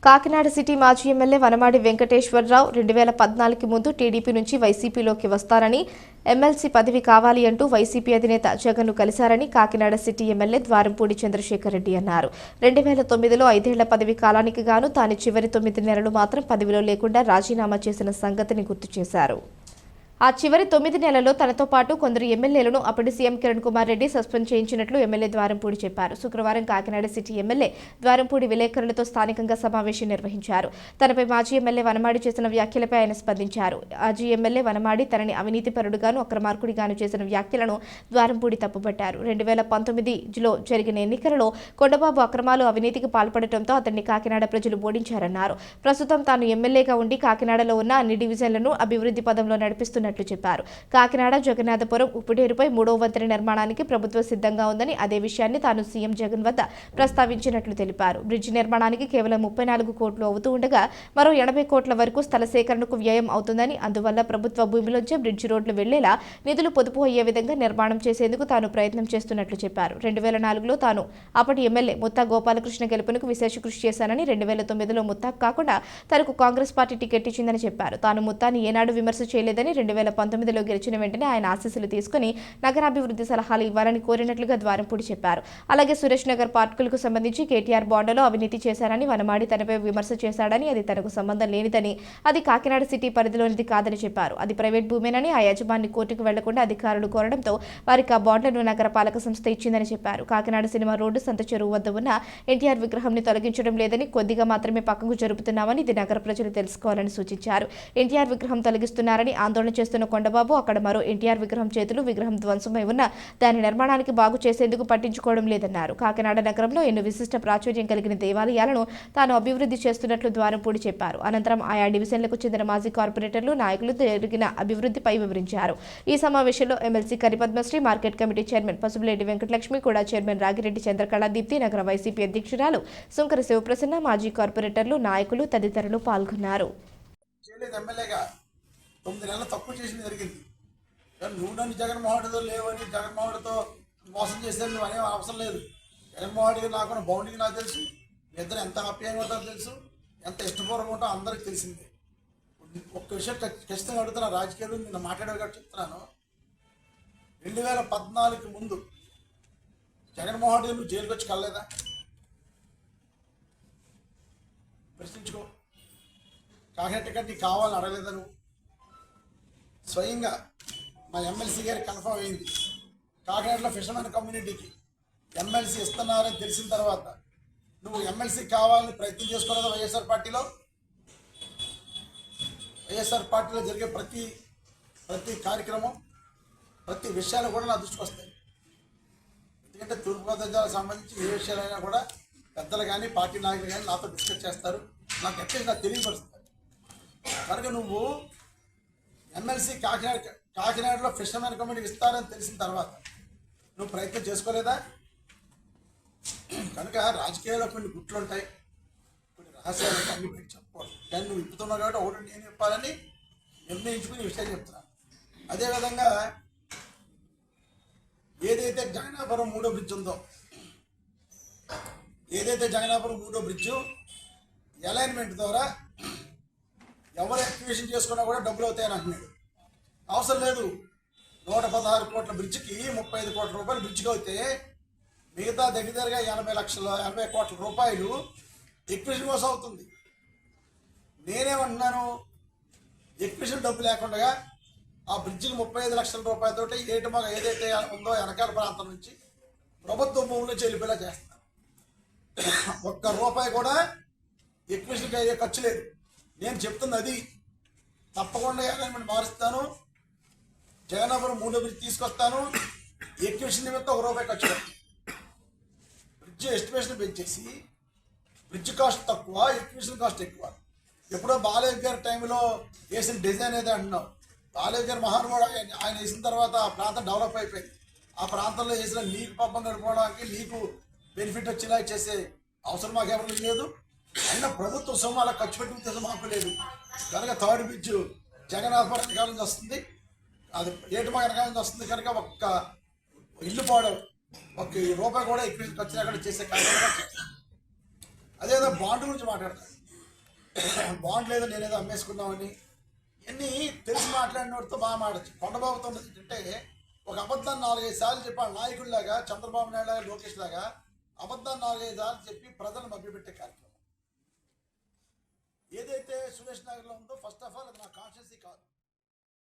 Kakinada city మాజీ MLA Vanamadi Venkateswararao 2014 ముందు TDP నుంచి వైసీపీలోకి వస్తారని, ఎమ్మెల్సీ పదవి కావాలి అంటూ వైసీపీ అధినేత జగన్ను కలిశారని కాకినాడ సిటీ ఎమ్మెల్యే ద్వారంపూడి చంద్రశేఖర్ రెడ్డి అన్నారు. 2009లో 5 ఏళ్ల పదవి కాలానికి గాను తాను చివరి 9 నెలలు మాత్రం పదవిలో లేకుండా రాజీనామా చేసిన సంగతిని గుర్తు చేశారు. ఆ చివరి 9 నెలల్లో తనతో పాటు కొందరు ఎమ్మెల్యేలను అప్పటి సీఎం కిరణ్ కుమార్ రెడ్డి సస్పెండ్ చేయించినట్లు ఎమ్మెల్యే ద్వారంపూడి చెప్పారు. శుక్రవారం కాకినాడ సిటీ ఎమ్మెల్యే ద్వారంపూడి విలేకరులతో స్థానికంగా సమావేశం నిర్వహించారు. తనపై మాజీ ఎమ్మెల్యే వనమాడి చేసిన వ్యాఖ్యలపై ఆయన స్పందించారు. మాజీ ఎమ్మెల్యే వనమాడి తనని పరుడుగాను అక్రమార్కుడిగాను చేసిన వ్యాఖ్యలను ద్వారంపూడి తప్పుపట్టారు. 2019లో జరిగిన ఎన్నికలలో కొండబాబు అక్రమాలు అవినీతికి పాల్పడటంతో అతన్ని కాకినాడ ప్రజలు ఓడించారన్నారు. ప్రస్తుతం తాను ఎమ్మెల్యేగా ఉండి కాకినాడలో ఉన్న అన్ని డివిజన్లను అభివృద్ధి పదంలో నడిపిస్తున్నారు చెప్పారు. కాకినాడ జగన్నాథపురం ఉప్పుడేరుపై 3వ వంతెన నిర్మాణానికి ప్రభుత్వం సిద్ధంగా ఉందని, అదే విషయాన్ని తాను సీఎం జగన్ వద్ద ప్రస్తావించినట్లు తెలిపారు. బ్రిడ్జి నిర్మాణానికి కేవలం 34 కోట్లు అవుతూ ఉండగా మరో 80 కోట్ల వరకు స్థల సేకరణకు వ్యయం అవుతుందని, అందువల్ల ప్రభుత్వ భూమిలోంచే బ్రిడ్జి రోడ్లు వెళ్లేలా నిధులు పొదుపు అయ్యే విధంగా నిర్మాణం చేసేందుకు తాను ప్రయత్నం చేస్తున్నట్లు చెప్పారు. 2004లో తాను అప్పటి ఎమ్మెల్యే ముత్తా గోపాలకృష్ణ గెలుపునకు విశేష కృషి చేశానని, 2009లో ముత్తాకు కాకుండా తనకు కాంగ్రెస్ పార్టీ టికెట్ ఇచ్చిందని చెప్పారు. తాను ముత్తాని ఏనాడు విమర్శ చేయలేదని, 2019లో గెలిచిన వెంటనే ఆయన ఆశీస్సులు తీసుకుని నగరాభివృద్ధి సలహాలు ఇవ్వాలని కోరినట్లుగా ద్వారంపూడి చెప్పారు. అలాగే సురేష్ నగర్ పార్కులకు సంబంధించి కేటీఆర్ బాండ్లో అవినీతి చేశారని, వనమాడి తనపై విమర్శ చేశాడని, అది తనకు సంబంధం లేనిదని, అది కాకినాడ సిటీ పరిధిలోనిది కాదని చెప్పారు. అది ప్రైవేట్ భూమేనని, ఆ యజమాని కోర్టుకు వెళ్లకుండా అధికారులు కోరడంతో వారికి ఆ బాండ్లను నగరపాలక సంస్థ ఇచ్చిందని చెప్పారు. కాకినాడ సినిమా రోడ్డు సంత చెరువు వద్ద ఉన్న ఎన్టీఆర్ విగ్రహంని తొలగించడం లేదని, కొద్దిగా మాత్రమే పక్కకు జరుపుతున్నామని, ఇది నగర ప్రజలు తెలుసుకోవాలని సూచించారు. ఎన్టీఆర్ విగ్రహం తొలగిస్తున్నారని ఆందోళన చేస్తున్న కొండబాబు అక్కడ మరో ఎన్టీఆర్ విగ్రహం ధ్వంసమై ఉన్న దాని నిర్మాణానికి బాగు చేసేందుకు పట్టించుకోవడం లేదన్నారు. కాకినాడ నగరంలో ఎన్నో విశిష్ట ప్రాచుర్యం కలిగిన దేవాలయాలను తాను అభివృద్ధి చేస్తున్నట్లు ద్వారంపూడి చెప్పారు. అనంతరం ఆయా డివిజన్లకు చెందిన మాజీ కార్పొరేటర్లు, నాయకులు జరిగిన అభివృద్ధిపై వివరించారు. ఈ సమావేశంలో MLC Karipadmasri, market committee chairman Pasupuleti Venkatalakshmi, KUDA chairman Ragi Reddy Chandrakala Deepti, నగర వైసీపీ అధ్యక్షురాలు సుంకర శివప్రసన్న, మాజీ కార్పొరేటర్లు, నాయకులు తదితరులు పాల్గొన్నారు. 9 నెలలు తక్కువ చేసింది జరిగింది. కానీ నువ్వు నన్ను జగన్మోహన్తో లేవని, జగన్మోహన్తో మోసం చేసేది నువ్వు అనేవి అవసరం లేదు. జగన్మోహన్కి నాకున్న బౌండింగ్ నాకు తెలుసు, మీ ఇద్దరు ఎంత ఆప్యాయంగా ఉంటారో తెలుసు, ఎంత ఇష్టపూర్వకంగా ఉంటారో అందరికి తెలిసిందే. ఒక్క విషయం ఖచ్చితంగా అడుగుతున్నా, రాజకీయాలు నిన్న మాట్లాడేగా చెప్తున్నాను. 2014 ముందు జగన్మోహన్ రెడ్డి నువ్వు జైలుకి వచ్చి కలలేదా? ప్రశ్నించుకో. కాకినాడ టికెట్ నీకు కావాలని అడగలేదా? నువ్వు స్వయంగా మా ఎమ్మెల్సీ గారికి కన్ఫర్మ్ అయింది. కాకినాడలో ఫిషర్మెన్ కమ్యూనిటీకి ఎమ్మెల్సీ ఇస్తున్నారని తెలిసిన తర్వాత నువ్వు ఎమ్మెల్సీ కావాలని ప్రయత్నం చేసుకోలేదా? వైఎస్ఆర్ పార్టీలో జరిగే ప్రతి కార్యక్రమం, ప్రతి విషయాలు కూడా నా దృష్టికి వస్తాయి. ఎందుకంటే తూర్పుగోదావరి జిల్లాకు సంబంధించి ఏ విషయాలైనా కూడా పెద్దలు కానీ పార్టీ నాయకులు కానీ నాతో డిస్కస్ చేస్తారు, నాకు ఎట్లీస్ట్ నాకు తెలియపరుస్తారు. కనుక నువ్వు ఎమ్మెల్సీ కాకినాడలో ఫిషర్మెన్ కమ్యూనిటీకి ఇస్తారని తెలిసిన తర్వాత నువ్వు ప్రయత్నం చేసుకోలేదా? కనుక రాజకీయాల్లో కొన్ని గుట్లు ఉంటాయి, కొన్ని రహస్యాలు ఉంటాయి, అన్ని బయట చెప్పకూడదు. కానీ నువ్వు ఇప్పుతున్నావు కాబట్టి ఒకటి నేను చెప్పాలని నిర్ణయించుకుని విషయం చెప్తున్నాను. అదేవిధంగా ఏదైతే జగన్నాపురం 3వ బ్రిడ్జ్ ఉందో, జగన్నాపురం 3వ బ్రిడ్జు అలైన్మెంట్ ద్వారా ఎవరు యాక్టివేషన్ చేసుకున్నా కూడా డబ్బులు అవుతాయని అంటున్నాడు. అవసరం లేదు. 116 కోట్ల బ్రిడ్జికి 35 కోట్ల రూపాయలు బ్రిడ్జికి అవుతే మిగతా దగ్గరగా 80 కోట్ల రూపాయలు ఎక్విషన్ కోసం అవుతుంది. నేనేమంటున్నాను, ఎక్విషన్ డబ్బు లేకుండా ఆ బ్రిడ్జికి 35 లక్షల రూపాయలతో ఏటుమగ ఏదైతే ఉందో వెనకాల ప్రాంతం నుంచి ప్రభుత్వ భూముల నుంచి వెళ్ళిపోయేలా చేస్తాను. ఒక్క రూపాయి కూడా ఎక్విషన్కి అయ్యే ఖర్చు లేదు. నేను చెప్తున్నది అది. తప్పకుండా అలైన్మెంట్ మారుస్తాను, జగన్నాపురం 3వ బ్రిడ్జ్ తీసుకొస్తాను. ఎక్విషన్ నిమిత్తం 1 రూపాయి ఖర్చు పెడతాను. బ్రిడ్జ్ ఎస్టిమేషన్ పెంచేసి బ్రిడ్జ్ కాస్ట్ తక్కువ, ఎక్విషన్ కాస్ట్ ఎక్కువ. ఎప్పుడో బాలయ్య గారి టైంలో వేసిన డిజైన్ ఏదో అంటున్నావు. బాలయ్య గారి మహానుభావుడు ఆయన వేసిన తర్వాత ఆ ప్రాంతం డెవలప్ అయిపోయింది. ఆ ప్రాంతంలో వేసిన నీకు పబ్బం గడిపోవడానికి, నీకు బెనిఫిట్ వచ్చేలా చేసే అవసరం మాకు ఎవరికి లేదు. అయినా ప్రభుత్వ సొమ్ము అలా ఖర్చు పెట్టి ఉద్దేశం మాకు లేదు. కనుక 3rd బ్రిడ్జ్ జగన్నాథపురం వెనకాల నుంచి వస్తుంది, అది ఏటుమా వెనకాల నుంచి వస్తుంది. కనుక ఒక్క ఇల్లు పాడు, ఒక్క రూపాయి కూడా ఎక్కువ ఖర్చు లేకుండా చేసే కార్యక్రమం. అదేవిధంగా బాండ్ గురించి మాట్లాడతాను. బాండ్ లేదు నేనేదో అమ్మేసుకున్నామని ఇవన్నీ తెలిసి మాట్లాడినోడితో బాగా మాడచ్చు. కొండబాబుతో ఏంటంటే ఒక అబద్ధాన్ని 4-5 సార్లు చెప్పాడు. నాయకుడిలాగా చంద్రబాబు నాయుడు లాగా లోకేష్ లాగా అబద్ధాన్ని 4-5 సార్లు చెప్పి ప్రజలను మభ్యపెట్టే కార్యక్రమం ఏదైతే సురేష్ నగర్లో ఉందో ఫస్ట్ ఆఫ్ ఆల్ అది నా కాన్షియస్ కాదు.